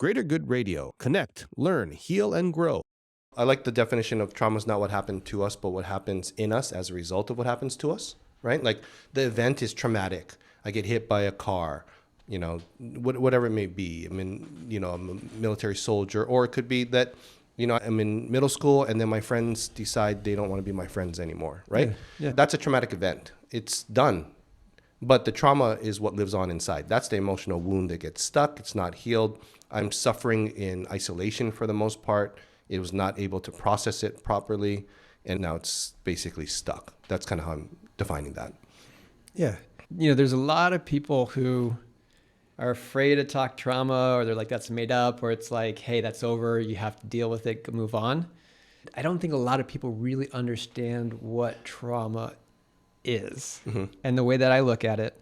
Greater Good Radio. Connect, learn, heal, and grow. I like the definition of trauma is not what happened to us, but what happens in us as a result of what happens to us, right? Like the event is traumatic. I get hit by a car, whatever it may be. I mean, I'm a military soldier, or it could be that, I'm in middle school and then my friends decide they don't want to be my friends anymore, right? Yeah. That's a traumatic event. It's done. But the trauma is what lives on inside. That's the emotional wound that gets stuck. It's not healed. I'm suffering in isolation for the most part. It was not able to process it properly. And now it's basically stuck. That's kind of how I'm defining that. Yeah. There's a lot of people who are afraid to talk trauma, or they're like, that's made up, or it's like, hey, that's over. You have to deal with it, move on. I don't think a lot of people really understand what trauma is. Mm-hmm. And the way that I look at it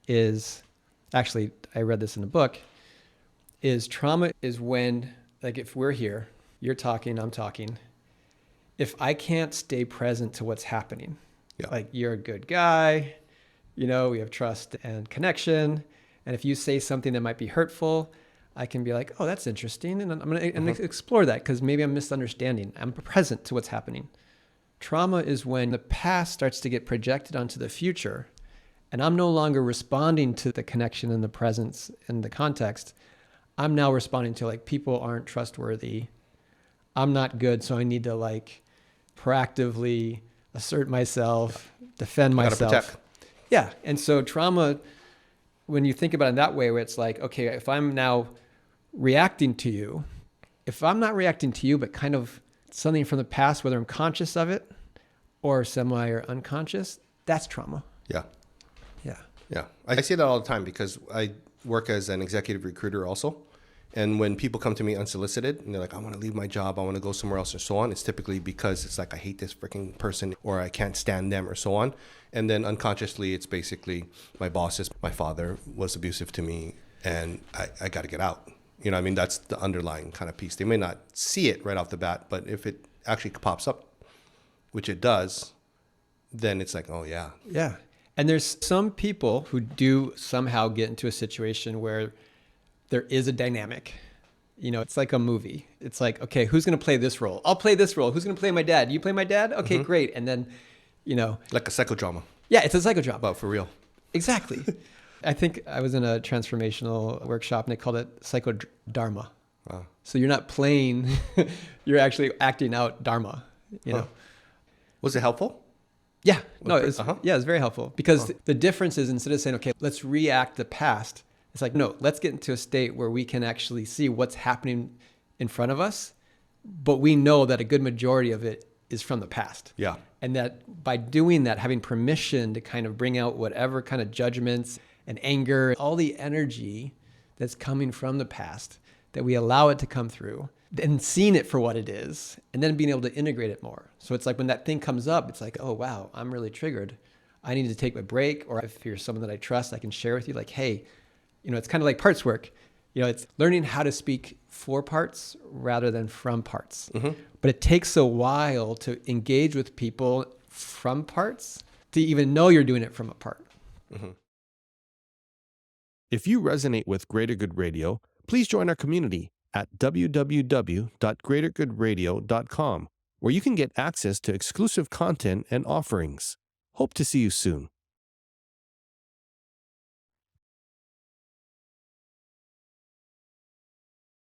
is, actually, I read this in a book, is trauma is when, like if we're here, you're talking, I'm talking, if I can't stay present to what's happening, like you're a good guy, we have trust and connection. And if you say something that might be hurtful, I can be like, oh, that's interesting. And I'm going to explore that because maybe I'm misunderstanding. I'm present to what's happening. Trauma is when the past starts to get projected onto the future and I'm no longer responding to the connection and the presence and the context. I'm now responding to like, people aren't trustworthy. I'm not good. So I need to proactively assert myself, defend myself. Gotta protect. Yeah. And so trauma, when you think about it that way, where it's like, okay, if I'm now reacting to you, if I'm not reacting to you, but kind of something from the past, whether I'm conscious of it or semi or unconscious, that's trauma. Yeah. Yeah. Yeah. I say that all the time because I work as an executive recruiter also. And when people come to me unsolicited and they're like, I want to leave my job, I want to go somewhere else or so on, it's typically because it's like, I hate this freaking person or I can't stand them or so on. And then unconsciously, it's basically my bosses, my father was abusive to me and I got to get out. That's the underlying kind of piece. They may not see it right off the bat, but if it actually pops up, which it does, then it's like, oh yeah. Yeah. And there's some people who do somehow get into a situation where there is a dynamic. It's like a movie. It's like, okay, who's going to play this role? I'll play this role. Who's going to play my dad? You play my dad? Okay, great. And then, like a psychodrama. Yeah, it's a psychodrama. But for real. Exactly. I think I was in a transformational workshop and they called it psychodharma. Wow. So you're not playing, you're actually acting out dharma, know. Was it helpful? Yeah. No, it's very helpful because the difference is instead of saying, okay, let's react the past, it's like, no, let's get into a state where we can actually see what's happening in front of us, but we know that a good majority of it is from the past. Yeah. And that by doing that, having permission to kind of bring out whatever kind of judgments and anger, all the energy that's coming from the past, that we allow it to come through and seeing it for what it is, and then being able to integrate it more. So it's like when that thing comes up, it's like, oh, wow, I'm really triggered. I need to take a break. Or if you're someone that I trust, I can share with you like, hey, it's kind of like parts work. It's learning how to speak for parts rather than from parts. Mm-hmm. But it takes a while to engage with people from parts to even know you're doing it from a part. Mm-hmm. If you resonate with Greater Good Radio, please join our community at www.greatergoodradio.com, where you can get access to exclusive content and offerings. Hope to see you soon.